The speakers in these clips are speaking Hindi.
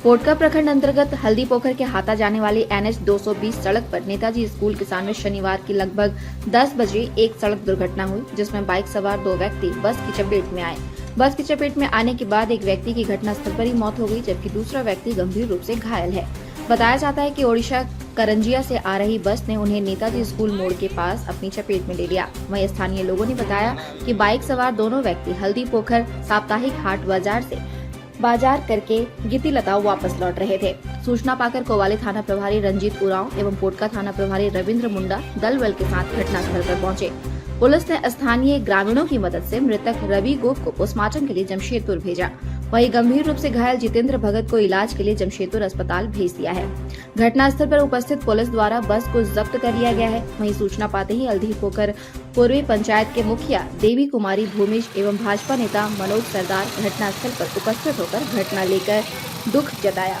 पोटका प्रखंड अंतर्गत हल्दी पोखर के हाता जाने वाली NH 220 सड़क पर नेताजी स्कूल के सामने शनिवार की लगभग 10 बजे एक सड़क दुर्घटना हुई, जिसमें बाइक सवार 2 व्यक्ति बस की चपेट में आए। बस की चपेट में आने के बाद एक व्यक्ति की घटनास्थल पर ही मौत हो गई, जबकि दूसरा व्यक्ति गंभीर रूप से घायल है। बताया जाता है कि ओडिशा करंजिया से आ रही बस ने उन्हें नेताजी स्कूल मोड़ के पास अपनी चपेट में ले लिया। वहीं स्थानीय लोगों ने बताया कि बाइक सवार दोनों व्यक्ति हल्दी पोखर साप्ताहिक हाट बाजार करके गिती लताओ वापस लौट रहे थे। सूचना पाकर कोवाली थाना प्रभारी रंजीत उरांव एवं पोटका थाना प्रभारी रविंद्र मुंडा दल बल के साथ घटनास्थल पर पहुंचे। पुलिस ने स्थानीय ग्रामीणों की मदद से मृतक रवि गोप को पोस्टमार्टम के लिए जमशेदपुर भेजा। वहीं गंभीर रूप से घायल जितेंद्र भगत को इलाज के लिए जमशेदपुर अस्पताल भेज दिया है। घटनास्थल पर उपस्थित पुलिस द्वारा बस को जब्त कर लिया गया है। वहीं सूचना पाते ही हल्दी पोखर पूर्वी पंचायत के मुखिया देवी कुमारी भूमिश एवं भाजपा नेता मनोज सरदार घटनास्थल पर उपस्थित होकर घटना लेकर दुख जताया।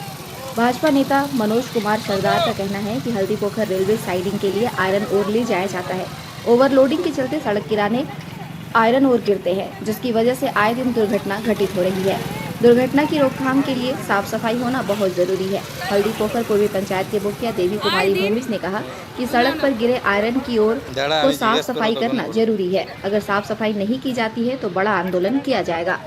भाजपा नेता मनोज कुमार सरदार का कहना है कि हल्दी पोखर रेलवे साइडिंग के लिए आयरन ओर ले जाया जाता है। ओवरलोडिंग के चलते सड़क किनारे आयरन ओर गिरते हैं, जिसकी वजह से आए दिन दुर्घटना घटित हो रही है। दुर्घटना की रोकथाम के लिए साफ सफाई होना बहुत जरूरी है। हल्दी पोखर पूर्वी पंचायत के मुखिया देवी कुमारी भूमिश ने कहा कि सड़क पर गिरे आयरन की ओर को साफ सफाई करना जरूरी है। अगर साफ सफाई नहीं की जाती है तो बड़ा आंदोलन किया जाएगा।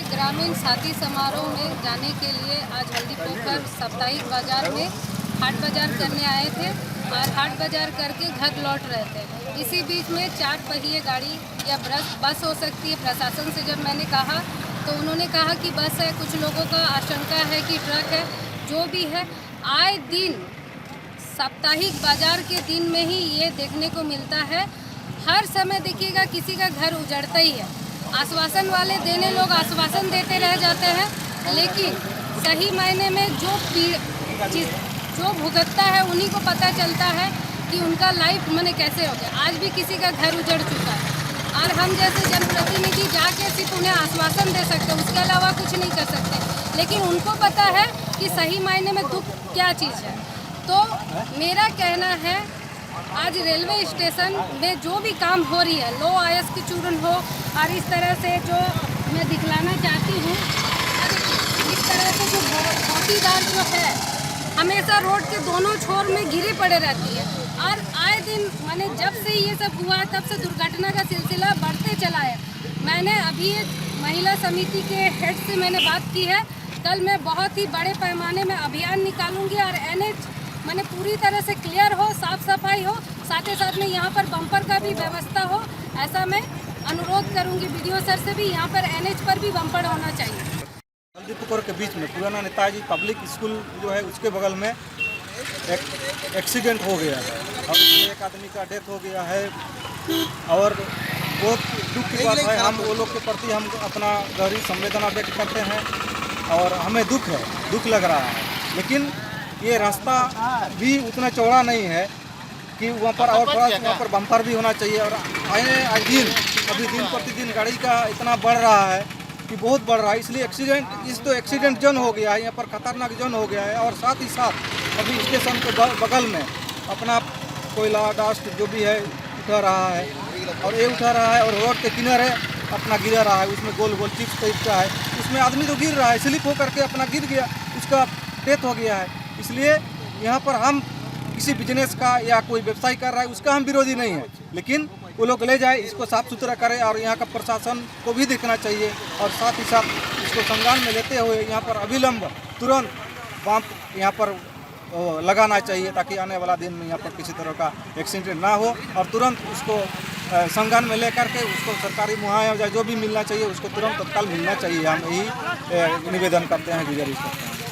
ग्रामीण साथी समारोह में जाने के लिए आज हल्दी पोखर साप्ताहिक बाजार में हाट बाजार करने आए थे और हाट बाजार करके घर लौट रहे थे। इसी बीच में 4 पहिए गाड़ी या बस हो सकती है। प्रशासन से जब मैंने कहा तो उन्होंने कहा कि बस है, कुछ लोगों का आशंका है कि ट्रक है। जो भी है, आए दिन साप्ताहिक बाजार के दिन में ही ये देखने को मिलता है। हर समय देखिएगा किसी का घर उजड़ता ही है। आश्वासन वाले देने लोग आश्वासन देते रह जाते हैं, लेकिन सही मायने में जो भुगतता है उन्हीं को पता चलता है कि उनका लाइफ मैंने कैसे हो गया। आज भी किसी का घर उजड़ चुका है और हम जैसे जनप्रतिनिधि जाके सिर्फ उन्हें आश्वासन दे सकते हैं, उसके अलावा कुछ नहीं कर सकते। लेकिन उनको पता है कि सही मायने में दुख क्या चीज़ है। तो मेरा कहना है, आज रेलवे स्टेशन में जो भी काम हो रही है, लो आयस की चूरन हो और इस तरह से जो मैं दिखलाना चाहती हूँ, इस तरह से जो चौकीदार जो है हमेशा रोड के दोनों छोर में गिरे पड़े रहती है और आए दिन मैंने जब से ये सब हुआ है तब से दुर्घटना का सिलसिला बढ़ते चला है। मैंने अभी एक महिला समिति के हेड से मैंने बात की है। कल मैं बहुत ही बड़े पैमाने में अभियान निकालूंगी और NH मैंने पूरी तरह से क्लियर हो, साफ सफाई हो, साथ ही साथ में यहाँ पर बम्पर का भी व्यवस्था हो। ऐसा मैं अनुरोध करूँगी BDO सर से भी, यहाँ पर NH पर भी बम्पर होना चाहिए। हल्दी पोखर के बीच में पुराना नेताजी पब्लिक स्कूल जो है उसके बगल में एक एक्सीडेंट हो गया है और उसमें एक आदमी का डेथ हो गया है और बहुत दुख की बात है। हम वो लोग के प्रति हम अपना गहरी संवेदना व्यक्त करते हैं और हमें दुख लग रहा है। लेकिन ये रास्ता भी उतना चौड़ा नहीं है कि वहाँ पर और थोड़ा वहाँ पर बम्पर भी होना चाहिए। और आए दिन अभी दिन प्रतिदिन गाड़ी का इतना बढ़ रहा है कि बहुत बढ़ रहा है, इसलिए एक्सीडेंट जोन हो गया है, यहाँ पर खतरनाक जोन हो गया है। और साथ ही साथ अभी स्टेशन के बगल में अपना कोयला डस्ट जो भी है उठा रहा है और ये उठा रहा है और रोड के किनारे अपना गिरा रहा है, उसमें गोल गोल चिप्स टाइप का है, उसमें आदमी तो गिर रहा है, स्लिप होकर के अपना गिर गया, उसका डेथ हो गया है। इसलिए यहाँ पर हम किसी बिजनेस का या कोई व्यवसाय कर रहा है उसका हम विरोधी नहीं है, लेकिन वो लोग ले जाए, इसको साफ सुथरा करें और यहाँ का प्रशासन को भी देखना चाहिए और साथ ही साथ इसको संज्ञान में लेते हुए यहाँ पर अविलंब तुरंत बम्प यहाँ पर लगाना चाहिए, ताकि आने वाला दिन में यहाँ पर किसी तरह का एक्सीडेंट ना हो और तुरंत उसको संज्ञान में लेकर के उसको सरकारी मुआवजा जो भी मिलना चाहिए उसको तुरंत तत्काल मिलना चाहिए। हम यही निवेदन करते हैं, गुजारिश करते हैं।